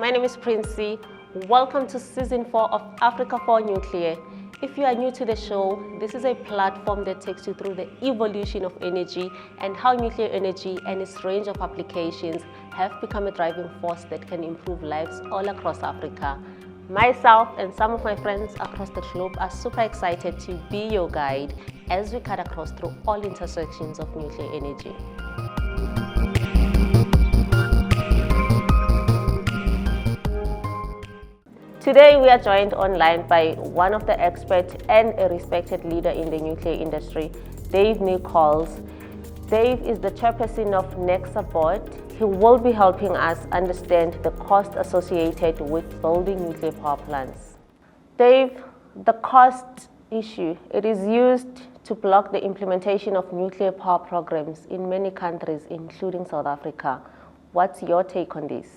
My name is Princey. Welcome to Season 4 of Africa4Nuclear. If you are new to the show, this is a platform that takes you through the evolution of energy and how nuclear energy and its range of applications have become a driving force that can improve lives all across Africa. Myself and some of my friends across the globe are super excited to be your guide as we cut across through all intersections of nuclear energy. Today we are joined online by one of the experts and a respected leader in the nuclear industry, Dave Nicholls. Dave is the chairperson of NECSA board. He will be helping us understand the cost associated with building nuclear power plants. Dave, the cost issue, it is used to block the implementation of nuclear power programs in many countries, including South Africa. What's your take on this?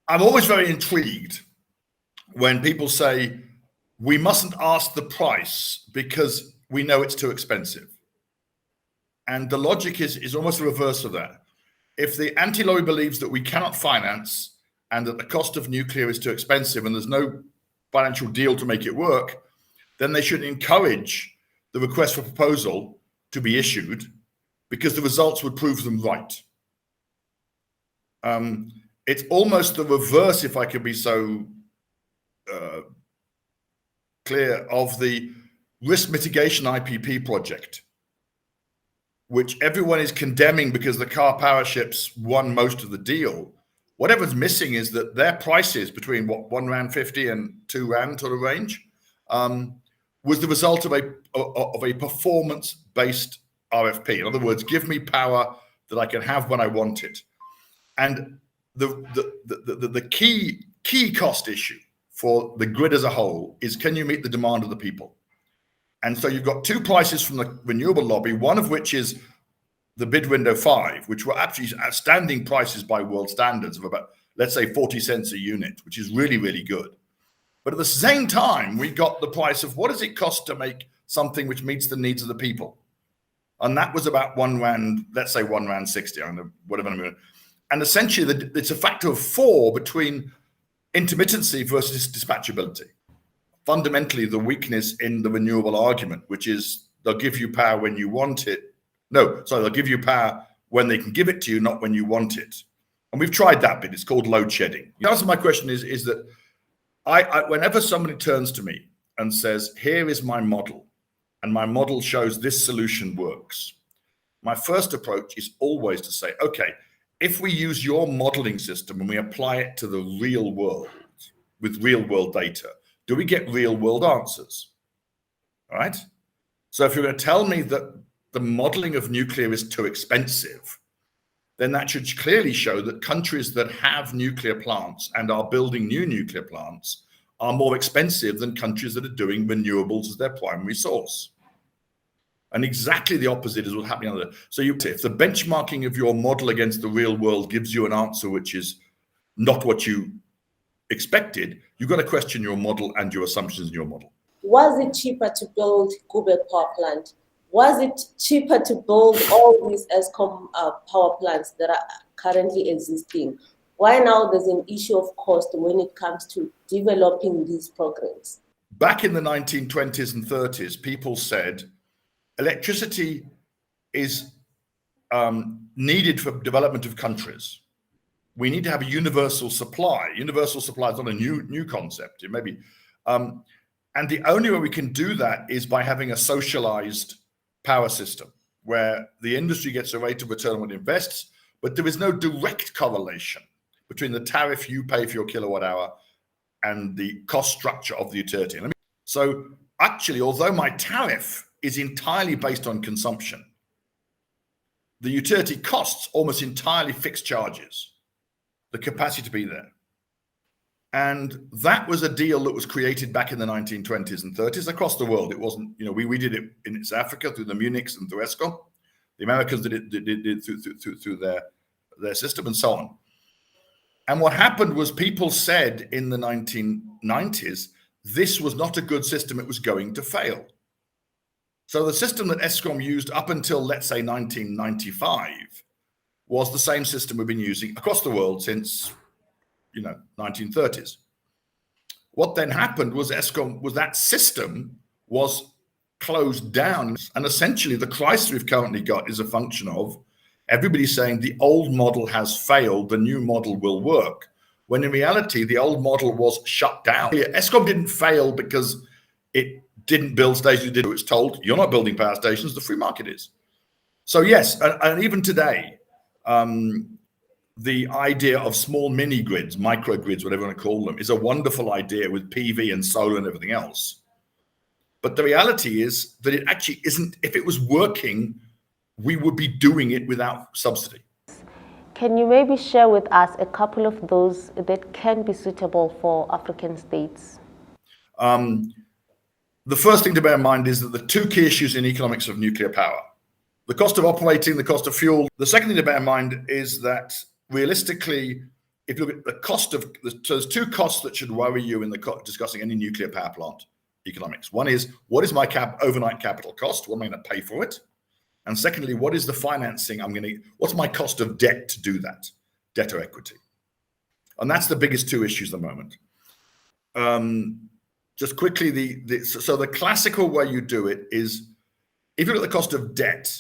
I'm always very intrigued when people say, we mustn't ask the price because we know it's too expensive. And the logic is almost the reverse of that. If the anti-lobby believes that we cannot finance and that the cost of nuclear is too expensive and there's no financial deal to make it work, then they should encourage the request for proposal to be issued because the results would prove them right. It's almost the reverse, if I could be so clear, of the risk mitigation IPP project, which everyone is condemning because the car power ships won most of the deal. Whatever's missing is that their prices between what, R1.50 and R2 sort of range was the result of a performance-based RFP. In other words, give me power that I can have when I want it. And the key cost issue for the grid as a whole is, can you meet the demand of the people? And so you've got two prices from the renewable lobby, one of which is the bid window 5, which were actually outstanding prices by world standards of about, let's say, 40 cents a unit, which is really, really good. But at the same time, we got the price of what does it cost to make something which meets the needs of the people? And that was about R1, let's say R1.60, I don't know, whatever. And essentially, it's a factor of 4 between intermittency versus dispatchability. Fundamentally, the weakness in the renewable argument, which is they'll give you power when you want it. No, sorry, they'll give you power when they can give it to you, not when you want it. And we've tried that bit. It's called load shedding. The answer to my question is that whenever somebody turns to me and says, here is my model, and my model shows this solution works, my first approach is always to say, okay, if we use your modeling system and we apply it to the real world with real world data, do we get real world answers? All right. So if you're going to tell me that the modeling of nuclear is too expensive, then that should clearly show that countries that have nuclear plants and are building new nuclear plants are more expensive than countries that are doing renewables as their primary source. And exactly the opposite is what's happening. So if the benchmarking of your model against the real world gives you an answer which is not what you expected, you've got to question your model and your assumptions in your model. Was it cheaper to build Gube power plant? Was it cheaper to build all these ESCOM power plants that are currently existing? Why now there's an issue of cost when it comes to developing these programs? Back in the 1920s and 30s, people said electricity is needed for development of countries. We need to have a universal supply. Universal supply is not a new concept. It may be, and the only way we can do that is by having a socialized power system where the industry gets a rate of return when it invests, but there is no direct correlation between the tariff you pay for your kilowatt hour and the cost structure of the utility. So actually, although my tariff is entirely based on consumption, the utility costs almost entirely fixed charges, the capacity to be there. And that was a deal that was created back in the 1920s and 30s across the world. It wasn't, we did it in South Africa through the Munichs and through ESCOM. The Americans did it through their system and so on. And what happened was people said in the 1990s, this was not a good system, it was going to fail. So the system that ESCOM used up until, let's say, 1995 was the same system we've been using across the world since 1930s. What then happened was that system was closed down, and essentially the crisis we've currently got is a function of everybody saying the old model has failed, the new model will work, when in reality the old model was shut down. ESCOM didn't fail because it didn't build stations. It was told, you're not building power stations, the free market is. So yes, and even today, the idea of small mini grids, microgrids, whatever you want to call them, is a wonderful idea with PV and solar and everything else. But the reality is that it actually isn't. If it was working, we would be doing it without subsidy. Can you maybe share with us a couple of those that can be suitable for African states? The first thing to bear in mind is that the two key issues in economics of nuclear power, the cost of operating, the cost of fuel. The second thing to bear in mind is that realistically, if you look at the cost of, so there's two costs that should worry you in discussing any nuclear power plant economics. One is, what is my overnight capital cost? What am I going to pay for it? And secondly, what is the financing what's my cost of debt to do that? Debt or equity? And that's the biggest two issues at the moment. Just quickly, so the classical way you do it is, if you look at the cost of debt,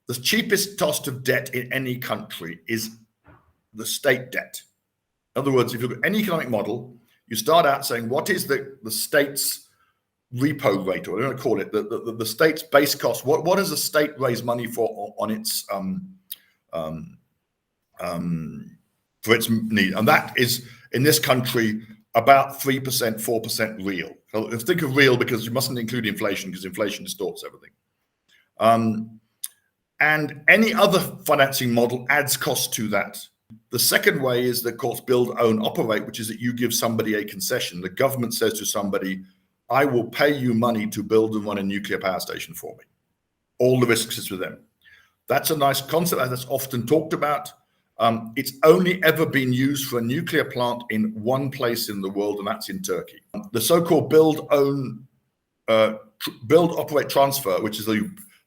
the cheapest cost of debt in any country is the state debt. In other words, if you look at any economic model, you start out saying, what is the state's repo rate, or what do you want to call it, the state's base cost? What does the state raise money for on its for its need? And that is, in this country, about 3%, 4% real. So think of real because you mustn't include inflation, because inflation distorts everything. And any other financing model adds cost to that. The second way is, the course, build, own, operate, which is that you give somebody a concession. The government says to somebody, I will pay you money to build and run a nuclear power station for me. All the risks is with them. That's a nice concept that's often talked about. It's only ever been used for a nuclear plant in one place in the world, and that's in Turkey. The so-called build, own, build, operate, transfer, which is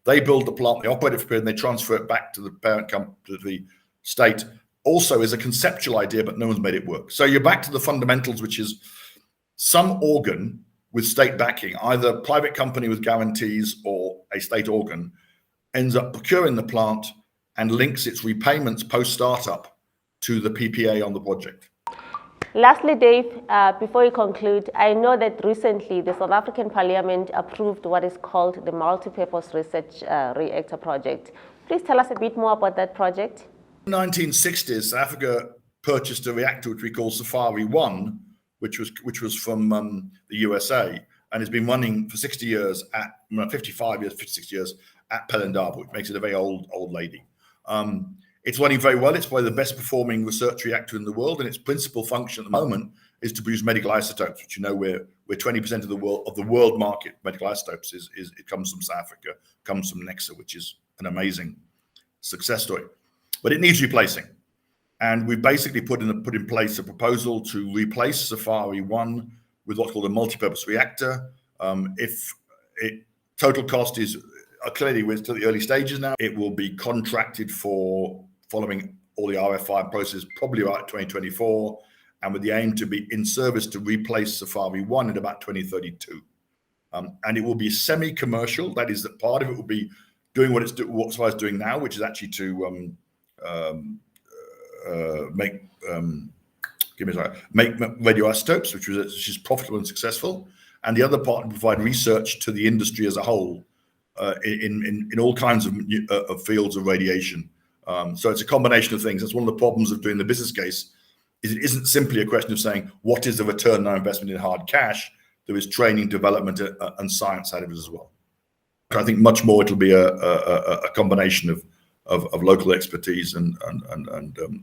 they build the plant, they operate it for a period, and they transfer it back to the parent company, to the state, also is a conceptual idea, but no one's made it work. So you're back to the fundamentals, which is some organ with state backing, either a private company with guarantees or a state organ, ends up procuring the plant and links its repayments post-startup to the PPA on the project. Lastly, Dave, before you conclude, I know that recently the South African Parliament approved what is called the Multi-Purpose Research Reactor project. Please tell us a bit more about that project. In the 1960s, South Africa purchased a reactor which we call S4E2, which was from the USA, and has been running for 60 years 55 years, 56 years at Pelindaba, which makes it a very old lady. It's running very well. It's probably the best performing research reactor in the world, and its principal function at the moment is to produce medical isotopes, which we're 20% of the world market. Medical isotopes it comes from South Africa, comes from Nexa, which is an amazing success story. But it needs replacing. And we've basically put in place a proposal to replace S4E2 with what's called a multi-purpose reactor. Total cost is clearly, we're still at the early stages now. It will be contracted for, following all the RFI process, probably about 2024, and with the aim to be in service to replace S4E2 in about 2032. And it will be semi-commercial. That is, that part of it will be doing what SFR is doing now, which is actually to make radioisotopes, which is profitable and successful, and the other part to provide research to the industry as a whole in all kinds of fields of radiation. So it's a combination of things. That's one of the problems of doing the business case. Is it isn't simply a question of saying what is the return on investment in hard cash. There is training, development, and science out of it as well. I think much more it'll be a combination of local expertise and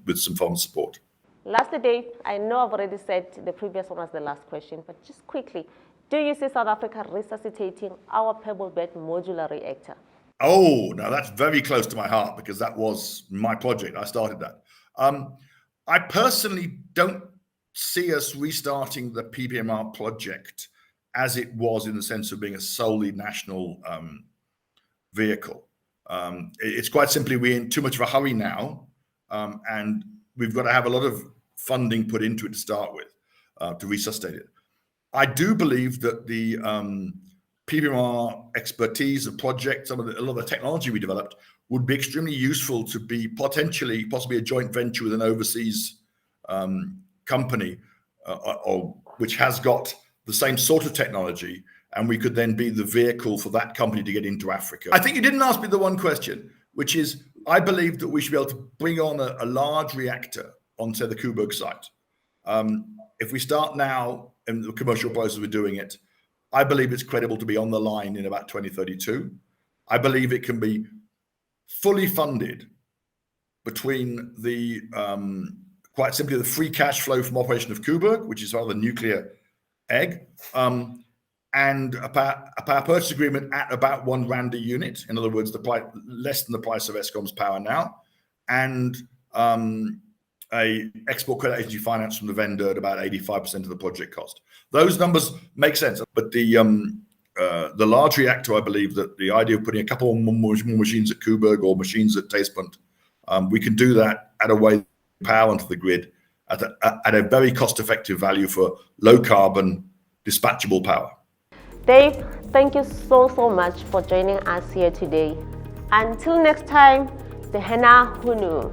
with some foreign support. Lastly, Dave, I know I've already said the previous one was the last question, but just quickly, do you see South Africa resuscitating our pebble bed modular reactor? Oh, now that's very close to my heart because that was my project. I started that. I personally don't see us restarting the PPMR project as it was, in the sense of being a solely national vehicle. It's quite simply we're in too much of a hurry now, and we've got to have a lot of funding put into it to start with, to resuscitate it. I do believe that the PPMR expertise, the project, a lot of the technology we developed would be extremely useful to be possibly a joint venture with an overseas company, or which has got the same sort of technology, and we could then be the vehicle for that company to get into Africa. I think you didn't ask me the one question, which is, I believe that we should be able to bring on a large reactor onto the Coburg site. If we start now in the commercial process we're doing it, I believe it's credible to be on the line in about 2032. I believe it can be fully funded between the, quite simply, the free cash flow from operation of Coburg, which is rather the nuclear egg, and a power purchase agreement at about £1 a unit. In other words, the price, less than the price of Eskom's power now, and a export credit agency finance from the vendor at about 85% of the project cost. Those numbers make sense, but the large reactor, I believe that the idea of putting a couple more machines at Coburg or machines at Tastepunt, we can do that at a way power onto the grid at a very cost-effective value for low-carbon dispatchable power. Dave, thank you so much for joining us here today. Until next time, the Hena Hunu.